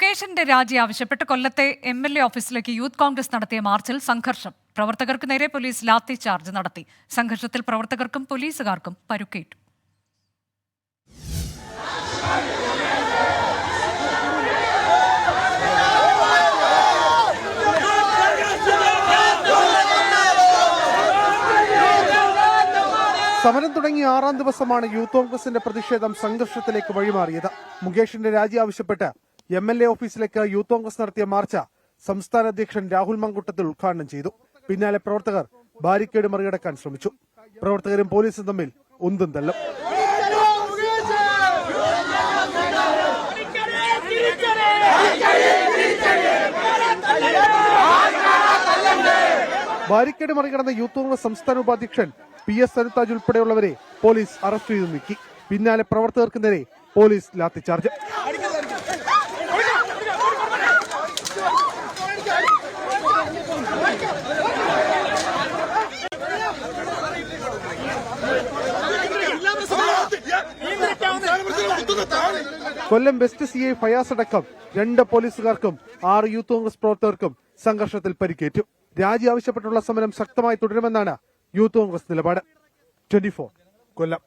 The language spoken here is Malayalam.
മുകേഷിന്റെ രാജി ആവശ്യപ്പെട്ട് കൊല്ലത്തെ MLA ഓഫീസിലേക്ക് യൂത്ത് കോൺഗ്രസ് നടത്തിയ മാർച്ചിൽ സംഘർഷം. പ്രവർത്തകർക്ക് നേരെ പോലീസ് ലാത്തി ചാർജ് നടത്തി. സംഘർഷത്തിൽ പ്രവർത്തകർക്കും പോലീസുകാർക്കും പരുക്കേറ്റു. സമരം തുടങ്ങി 6ാം ദിവസമാണ് യൂത്ത് കോൺഗ്രസിന്റെ പ്രതിഷേധം സംഘർഷത്തിലേക്ക് വഴിമാറിയത്. മുകേഷിന്റെ രാജി ആവശ്യപ്പെട്ട് MLA ഓഫീസിലേക്ക് യൂത്ത് കോൺഗ്രസ് നടത്തിയ മാർച്ച് സംസ്ഥാന അധ്യക്ഷൻ രാഹുൽ മങ്കുട്ടത്തിൽ ഉദ്ഘാടനം ചെയ്തു. പിന്നാലെ പ്രവർത്തകർ ബാരിക്കേഡ് മറികടക്കാൻ ശ്രമിച്ചു. പ്രവർത്തകരും പോലീസും തമ്മിൽ ഉന്തും തള്ളും. ബാരിക്കേഡ് മറികടന്ന യൂത്ത് കോൺഗ്രസ് സംസ്ഥാന ഉപാധ്യക്ഷൻ PS സരിതാജ് ഉൾപ്പെടെയുള്ളവരെ പോലീസ് അറസ്റ്റ് ചെയ്തു നീക്കി. പിന്നാലെ പ്രവർത്തകർക്ക് നേരെ പോലീസ് ലാത്തിചാർജ്. കൊല്ലം വെസ്റ്റ് CI ഫയാസ് അടക്കം 2 പോലീസുകാർക്കും 6 യൂത്ത് കോൺഗ്രസ് പ്രവർത്തകർക്കും സംഘർഷത്തിൽ പരിക്കേറ്റു. രാജി ആവശ്യപ്പെട്ടുള്ള സമരം ശക്തമായി തുടരുമെന്നാണ് യൂത്ത് കോൺഗ്രസ് നിലപാട്. 24 കൊല്ലം.